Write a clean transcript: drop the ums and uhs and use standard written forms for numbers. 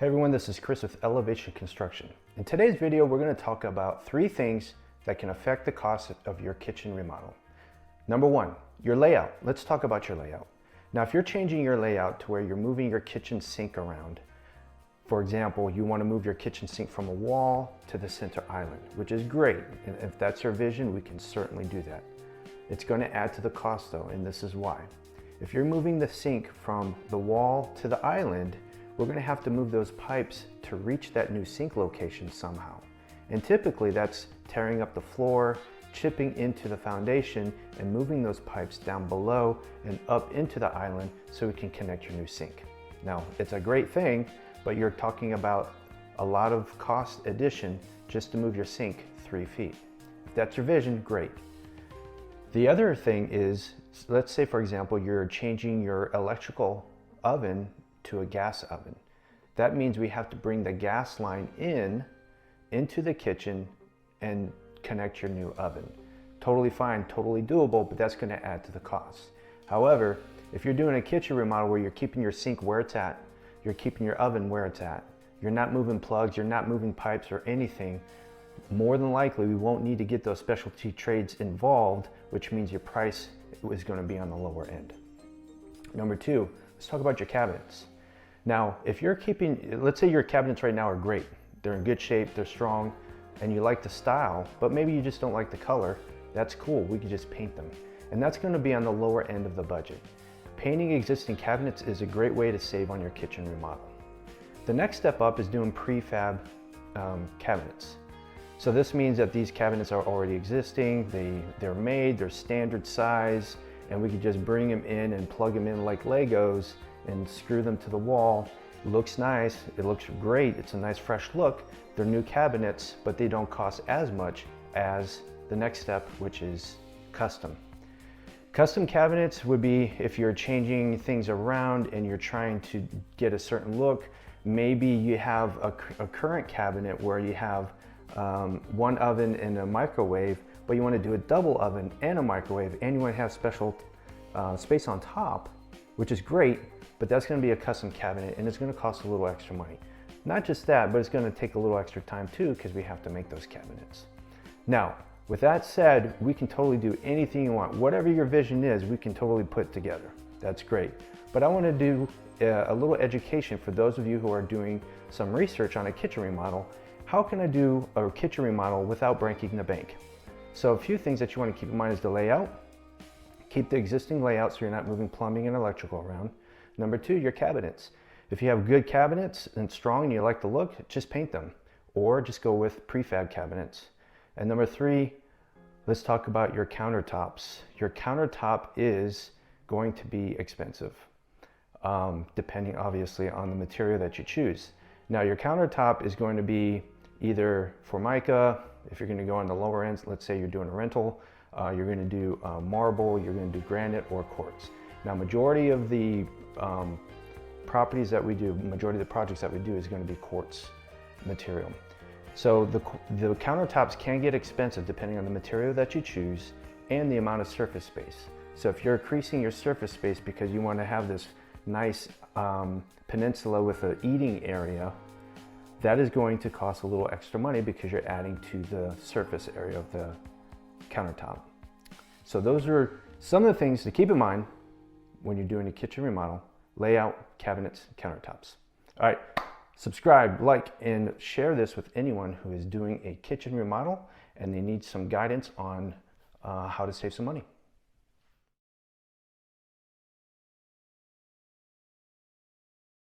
Hey everyone, this is Chris with Elevation Construction. In today's video, we're going to talk about 3 things that can affect the cost of your kitchen remodel. Number 1, your layout. Let's talk about your layout. Now, if you're changing your layout to where you're moving your kitchen sink around, for example, you want to move your kitchen sink from a wall to the center island, which is great. And if that's your vision, we can certainly do that. It's going to add to the cost though, and this is why. If you're moving the sink from the wall to the island, we're going to have to move those pipes to reach that new sink location somehow. And typically that's tearing up the floor, chipping into the foundation, and moving those pipes down below and up into the island so we can connect your new sink. Now, it's a great thing, but you're talking about a lot of cost addition just to move your sink 3 feet. If that's your vision, great. The other thing is, let's say for example, you're changing your electrical oven to a gas oven. That means we have to bring the gas line into the kitchen and connect your new oven. Totally fine, totally doable, but that's going to add to the cost. However, if you're doing a kitchen remodel where you're keeping your sink where it's at, you're keeping your oven where it's at, you're not moving plugs, you're not moving pipes or anything, more than likely we won't need to get those specialty trades involved, which means your price is going to be on the lower end. Number 2, let's talk about your cabinets. Now, if you're keeping, let's say your cabinets right now are great. They're in good shape, they're strong, and you like the style, but maybe you just don't like the color. That's cool, we can just paint them. And that's gonna be on the lower end of the budget. Painting existing cabinets is a great way to save on your kitchen remodel. The next step up is doing prefab cabinets. So this means that these cabinets are already existing, they're made, they're standard size, and we can just bring them in and plug them in like Legos and screw them to the wall. It looks nice, it looks great, it's a nice fresh look. They're new cabinets, but they don't cost as much as the next step, which is custom. Custom cabinets would be if you're changing things around and you're trying to get a certain look. Maybe you have a current cabinet where you have one oven and a microwave, but you want to do a double oven and a microwave, and you want to have special space on top, which is great, but that's going to be a custom cabinet and it's going to cost a little extra money. Not just that, but it's going to take a little extra time too, because we have to make those cabinets. Now, with that said, we can totally do anything you want. Whatever your vision is, we can totally put together. That's great. But I want to do a little education for those of you who are doing some research on a kitchen remodel. How can I do a kitchen remodel without breaking the bank? So a few things that you want to keep in mind is the layout. Keep the existing layout so you're not moving plumbing and electrical around. Number 2, your cabinets. If you have good cabinets and strong and you like the look, just paint them or just go with prefab cabinets. And number 3, let's talk about your countertops. Your countertop is going to be expensive, depending obviously on the material that you choose. Now your countertop is going to be either Formica, if you're going to go on the lower ends, let's say you're doing a rental, you're going to do marble, you're going to do granite or quartz. Now majority of the properties that we do, majority of the projects that we do is going to be quartz material. So the countertops can get expensive depending on the material that you choose and the amount of surface space. So if you're increasing your surface space because you want to have this nice peninsula with an eating area, that is going to cost a little extra money because you're adding to the surface area of the countertop. So those are some of the things to keep in mind when you're doing a kitchen remodel: layout, cabinets, countertops. All right, subscribe, like, and share this with anyone who is doing a kitchen remodel and they need some guidance on how to save some money.